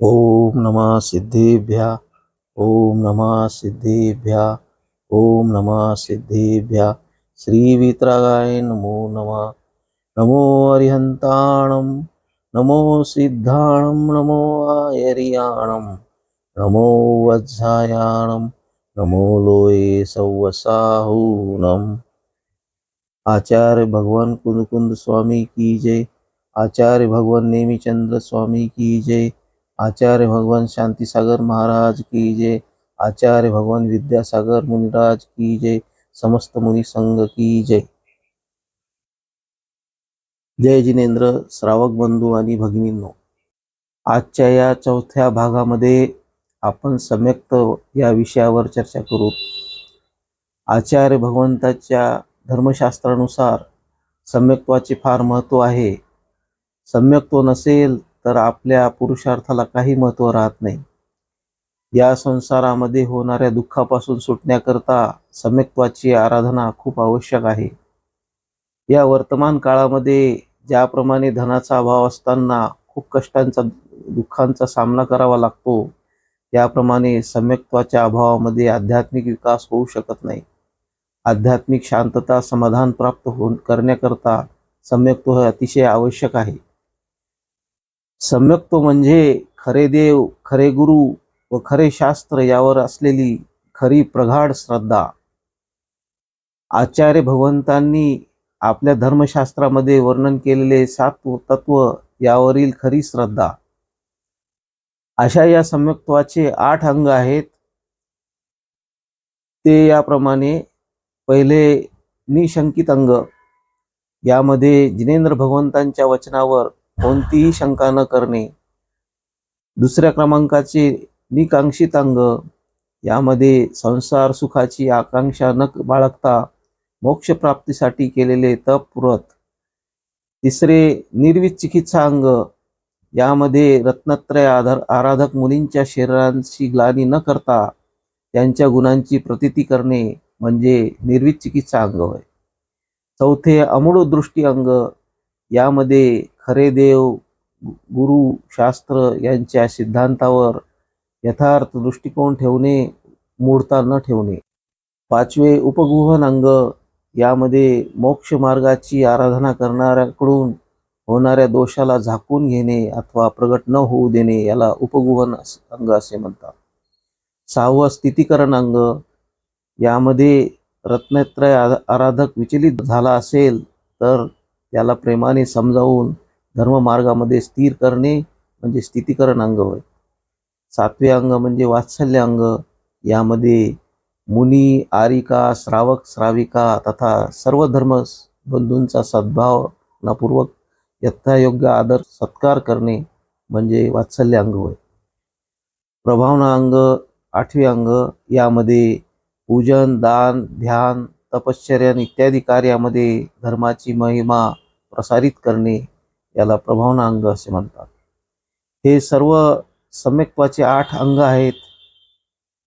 ओम नमः सिद्धेभ्यः। ओम नमः सिद्धेभ्यः। ओम नमः सिद्धेभ्यः। श्री वीतरागाय नमो नमः। नमो अरिहंताणं। नमो सिद्धाणं। नमो आयर्याणं। नमो वज्रायाणं। नमो लोये सव्वसाहूनम्। आचार्य भगवान कुंद स्वामी की जय। आचार्य भगवान नेमीचंद्र स्वामी की जय। आचार्य भगवान शांति सागर महाराज की जय। आचार्य भगवान विद्यासागर मुनिराज की जय। समस्त मुनि संघ की जय। जय जिनेंद्र श्रावक बंधू आणि भगिनींनो, आजच्या या चौथ्या भागामध्ये आपण सम्यक्त या विषयावर चर्चा करू। आचार्य भगवंताच्या धर्मशास्त्रानुसार सम्यक्त्वाचे फार महत्त्व आहे। सम्यक्त्व नसेल तर आपल्या पुरुषार्थाला काही महत्त्व राहत नाही। या संसारामध्ये होणाऱ्या दुःखापासून सुटण्याकरता सम्यक्त्वाची आराधना खूप आवश्यक आहे। या वर्तमान काळामध्ये ज्याप्रमाणे धनाचा अभाव असताना खूप कष्टांचा दुःखांचा सामना करावा लागतो, त्याप्रमाणे सम्यक्त्वाच्या अभावामध्ये आध्यात्मिक विकास होऊ शकत नाही। आध्यात्मिक शांतता समाधान प्राप्त करण्याकरता सम्यक्त्व हे अतिशय आवश्यक आहे। सम्यक्त्व म्हणजे खरे देव, खरे गुरु व खरे शास्त्र यावर असलेली खरी प्रगाढ श्रद्धा। आचार्य भगवंतांनी आपल्या धर्मशास्त्रामध्ये वर्णन केलेले 7 तत्व यावरील खरी श्रद्धा। अशा या सम्यक्त्वाचे 8 अंग आहेत। ते याप्रमाणे: पहिले निशंकित अंग, यामध्ये जिनेंद्र भगवंतांच्या वचनावर कोणतीही शंका न करणे। दुसऱ्या क्रमांकाचे निकांक्षित अंग, यामध्ये संसार सुखाची आकांक्षा न बाळगता मोक्ष प्राप्तीसाठी केलेले तप पुरत। तिसरे निर्विचिकित्सा अंग, यामध्ये रत्नत्रय आराधक मुनींच्या शरीरांची ग्लानी न करता त्यांच्या गुणांची प्रतीती करणे म्हणजे निर्विचिकित्सा अंग होय। चौथे अमूढ दृष्टी अंग, यामध्ये खरे देव, गुरु, शास्त्र यांच्या सिद्धांतावर यथार्थ दृष्टिकोन ठेवणे, मूढता न ठेवणे। पाचवे उपगुहन अंग, यामध्ये मोक्ष मार्गाची आराधना करणाऱ्याकडून होणाऱ्या दोषाला झाकून घेणे अथवा प्रगट न होऊ देणे, याला उपगुहन अंग असे म्हणतात। सहावं स्थितीकरण अंग, यामध्ये रत्नत्रय आराधक विचलित झाला असेल तर त्याला प्रेमाने समजावून धर्ममार्गामध्ये स्थिर करणे म्हणजे स्थितीकरण अंग होय। सातवे अंग म्हणजे वात्सल्य अंग, यामध्ये मुनी, आरिका, श्रावक, श्राविका तथा सर्व धर्म बंधूंचा सद्भावनापूर्वक यथायोग्य आदर सत्कार करणे म्हणजे वात्सल्य अंग होय। प्रभावना अंग, आठवे अंग, यामध्ये पूजन, दान, ध्यान, तपश्चर्या इत्यादी कार्यामध्ये धर्माची महिमा प्रसारित करणे, याला प्रभावना अंग असे म्हणतात। हे सर्व सम्यक्त्वाचे 8 अंग आहेत।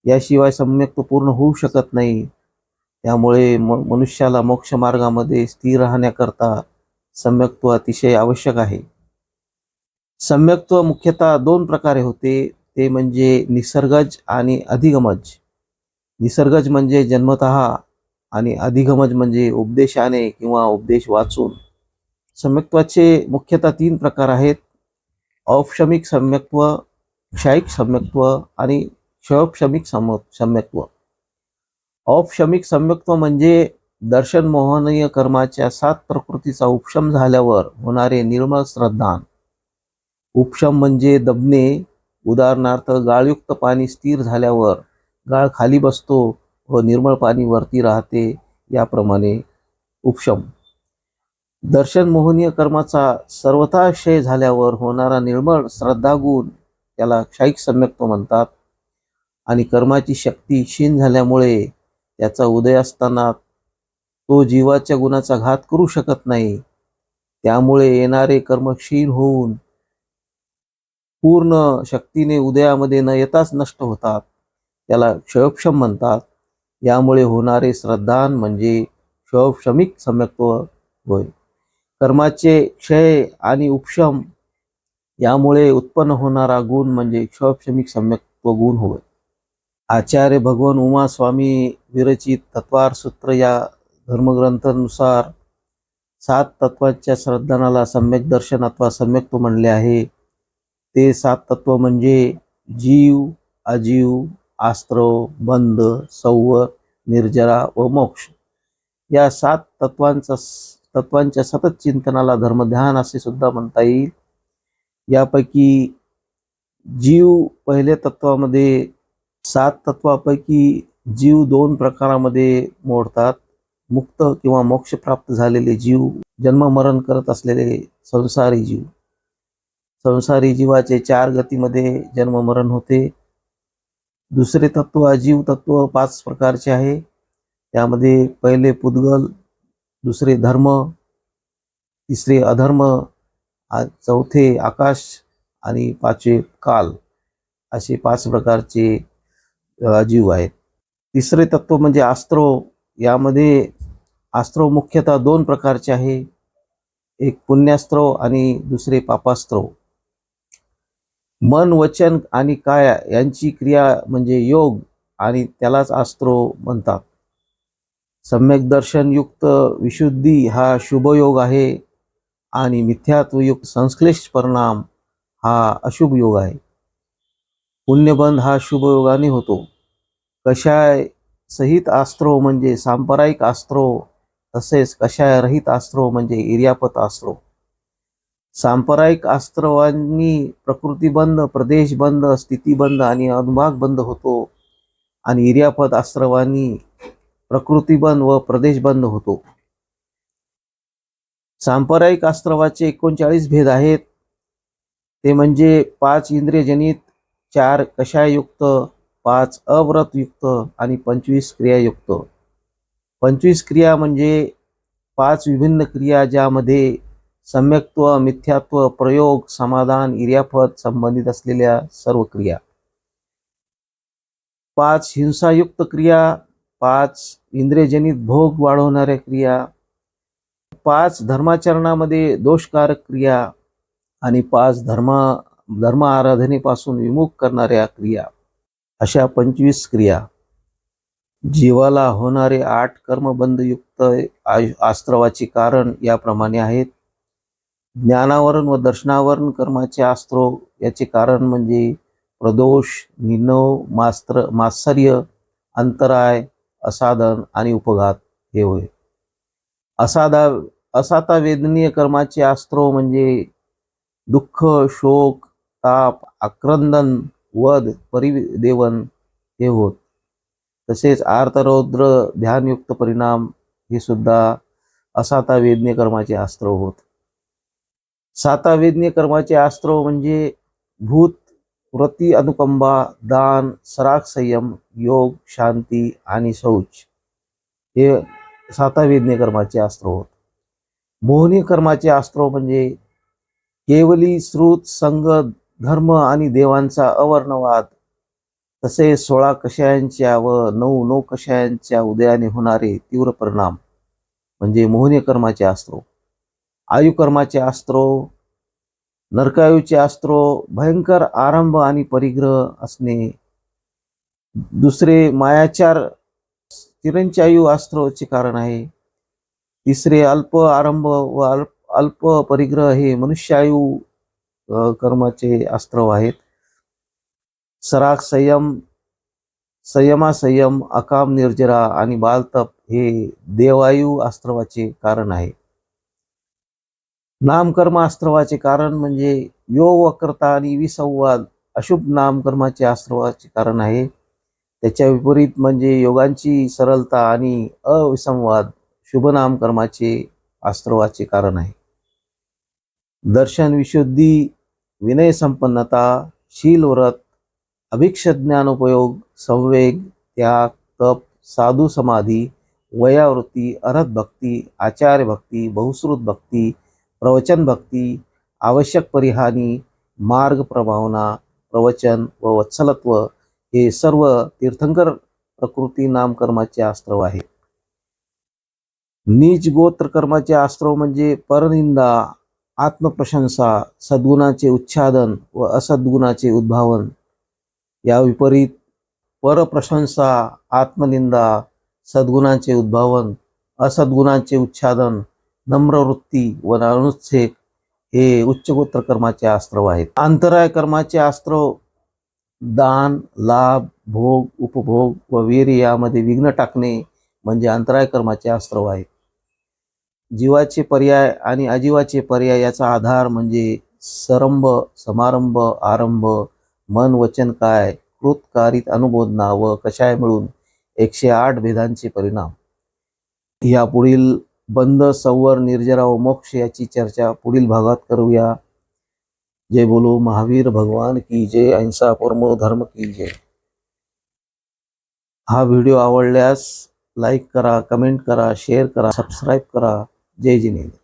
याशिवाय सम्यक्त्व पूर्ण होऊ शकत नाही। त्यामुळे मनुष्याला मोक्ष मार्गामध्ये स्थिर राहण्याकरता सम्यक्त्व अतिशय आवश्यक आहे। सम्यक्त्व मुख्यतः 2 प्रकारे होते, ते म्हणजे निसर्गज आणि अधिगमज। निसर्गज म्हणजे जन्मतः आणि अधिगमज म्हणजे उपदेशाने किंवा उपदेश वाचून। सम्यक्त्वाचे मुख्यतः 3 प्रकार आहेत: औपशमिक सम्यक्त्व, क्षयिक सम्यक्त्व आणि क्षयोपशमिक सम्यक्त्व। औपशमिक सम्यक्त्व म्हणजे दर्शन मोहनीय कर्माच्या 7 प्रकृतीचा उपशम झाल्यावर होणारे निर्मळ श्रद्धान। उपशम म्हणजे दबणे, उदाहरणार्थ गाळयुक्त पाणी स्थिर झाल्यावर गाळ खाली बसतो व निर्मळ पाणी वरती राहते, याप्रमाणे उपशम। दर्शन मोहनीय कर्माचा सर्वथा क्षय झाल्यावर होणारा निर्मळ श्रद्धागुण त्याला क्षयिक सम्यक्त्व म्हणतात। आणि कर्माची शक्ती क्षीण झाल्यामुळे त्याचा उदय असताना तो जीवाच्या गुणाचा घात करू शकत नाही, त्यामुळे येणारे कर्म क्षीण होऊन पूर्ण शक्तीने उदयामध्ये न येताच नष्ट होतात, त्याला क्षयोपशम म्हणतात। यामुळे होणारे श्रद्धान म्हणजे क्षयोपशमिक सम्यक्त्व होय। कर्माचे क्षय आणि उपशम यामुळे उत्पन्न होणारा गुण म्हणजे क्षोभशमिक सम्यक्त्व गुण होय. आचार्य भगवान उमा स्वामी विरचित तत्वार सूत्र या धर्मग्रंथानुसार 7 तत्वांच्या श्रद्धानाला सम्यक दर्शन अथवा सम्यक्त्व म्हणले आहे. ते 7 तत्व म्हणजे जीव, अजीव, आस्त्रव, बंध, संवर, निर्जरा व मोक्ष. या 7 तत्वांच्या सतत चिंतनाला धर्मध्यान असे सुद्धा म्हणता येईल. यापैकी जीव पहिल्या तत्वामध्ये 7 तत्वापैकी जीव 2 प्रकारामध्ये मोडतात. मुक्त किंवा मोक्ष प्राप्त झालेले जीव, जन्म मरण करत असलेले संसारी जीव. संसारी जीवाचे 4 गतीमध्ये जन्म मरण होते. दुसरे तत्व अजीव तत्व 5 प्रकारचे आहे. त्यामध्ये पहिले पुद्गल, दुसरे धर्म, तिसरे अधर्म, चौथे आकाश आणि 5वे काल, असे 5 प्रकारचे अजीव आहेत. तिसरे तत्व म्हणजे आस्त्रव. यामध्ये आस्त्रव मुख्यतः 2 प्रकारचे आहे. एक पुण्यास्त्रव आणि दुसरे पापास्त्रव. मन, वचन आणि काया यांची क्रिया म्हणजे योग आणि त्यालाच आस्त्रव म्हणतात. सम्यक दर्शन युक्त विशुद्धी हा शुभयोग आहे आणि मिथ्यात्वयुक्त संश्लेष परिणाम हा अशुभ योग आहे. पुण्यबंध हा शुभयोगाने होतो. कषाय सहित आस्त्रव म्हणजे सांप्रदायिक आस्त्रव, तसेच कषाय रहित आस्त्रव म्हणजे इर्यापत आस्त्रव. सांप्रदायिक आस्त्रवांनी प्रकृतीबंध, प्रदेशबंध, स्थितीबंध आणि अनुभागबंध होतो आणि इर्यापत आस्त्रवांनी प्रकृतीबंध व प्रदेशबंध होतो. सांप्रदायिक आस्त्रवाचे 39 भेद आहेत. ते म्हणजे 5 इंद्रियजनित, 4 कषाययुक्त, 5 अव्रतयुक्त आणि 25 क्रियायुक्त. 25 क्रिया म्हणजे 5 विभिन्न क्रिया ज्यामध्ये सम्यक्त्व, मिथ्यात्व, प्रयोग, समाधान, इर्यापत संबंधित असलेल्या सर्व क्रिया. 5 हिंसायुक्त क्रिया, 5 इंद्रियजनित भोग वाढवणाऱ्या क्रिया, 5 धर्माचरणामध्ये दोषकारक क्रिया आणि 5 धर्म आराधनेपासून विमुख करणाऱ्या क्रिया, अशा 25 क्रिया. जीवाला होणारे 8 कर्मबंधयुक्त आस्त्रवाचे कारण याप्रमाणे आहेत. ज्ञानावरण व दर्शनावरण कर्माचे आस्त्रव याचे कारण म्हणजे प्रदोष, निनव, मात्सर्य, अंतराय, असाधन आणि उपघात हे होय. असाता वेदनीय कर्माचे आस्त्रव म्हणजे दुःख, शोक, ताप, आक्रंदन, वध, परिदेवन हे होत. तसेच आर्तरौद्र, ध्यानयुक्त परिणाम हे सुद्धा असाता वेदनीय कर्माचे आस्त्रव होत. सातावेदनीय कर्माचे आस्त्रव म्हणजे भूत, व्रती, अनुकंपा, दान, सराग, संयम, योग, शांती आणि शौच हे सातावेदनीय कर्माचे आस्त्रव होत. मोहनीय कर्माचे आस्त्रव म्हणजे केवली, श्रुत, संग, धर्म आणि देवांचा अवर्णवाद, तसेच 16 कषायांच्या व 9 कषायांच्या उदयाने होणारे तीव्र परिणाम म्हणजे मोहनीय कर्माचे आस्त्रव. आयुकर्माचे आस्त्रव, नरकायूचे आस्त्रव, भयंकर आरंभ आणि परिग्रह असणे. दुसरे मायाचार चिरंचायू आस्त्रवाचे कारण आहे. तिसरे अल्प आरंभ व अल्प परिग्रह हे मनुष्यायू कर्माचे आस्त्रव आहेत. सराग, संयम, अकाम, निर्जरा आणि बालतप हे देवायू आस्त्रवाचे कारण आहे. नामकर्म आस्त्रवाचे कारण म्हणजे योग, वक्रता आणि विसंवाद अशुभ नामकर्माचे आस्त्रवाचे कारण आहे. त्याच्या विपरीत म्हणजे योगांची सरलता आणि अविसंवाद शुभ नामकर्माचे आस्त्रवाचे कारण आहे. दर्शन विशुद्धी, विनय संपन्नता, शील, व्रत, अभिक्षत ज्ञानोपयोग, संवेग, त्याग, तप, साधू समाधी, वयावृत्ती, अर्हत भक्ती, आचार्य भक्ती, बहुश्रुत भक्ती, प्रवचन भक्ती, आवश्यक परिहानी, मार्ग प्रभावना, प्रवचन व वत्सलत्व हे सर्व तीर्थंकर प्रकृती नामकर्माचे आस्त्रव आहे. नीच गोत्र कर्माचे आस्त्रव म्हणजे परनिंदा, आत्मप्रशंसा, सद्गुणाचे उच्छादन व असद्गुणाचे उद्भावन, या विपरीत परप्रशंसा, आत्मनिंदा, सद्गुणाचे उद्भावन, असद्गुणाचे उच्छादन, नम्रवृत्ती व अनुच्छेद हे उच्चगोत्र कर्माचे आस्त्रव आहेत. अंतराय कर्माचे आस्त्रव दान, लाभ, भोग, उपभोग व वीर्य यामध्ये विघ्न टाकणे म्हणजे अंतराय कर्माचे आस्त्रव आहेत. जीवाचे पर्याय आणि अजीवाचे पर्याय याचा आधार म्हणजे सरंभ, समारंभ, आरंभ, मन, वचन, काय, कृत, कारित, अनुबोधना व कषाय मिळून 108 भेदांचे परिणाम. या पुढील बंध, संवर, निर्जरा व मोक्ष याची चर्चा पुढील भागात करूया. जय बोलो महावीर भगवान की जय. अहिंसा परमो धर्म की जय. हा व्हिडिओ आवडल्यास लाईक करा, कमेंट करा, शेअर करा, सबस्क्राईब करा. जय जिनेंद्र.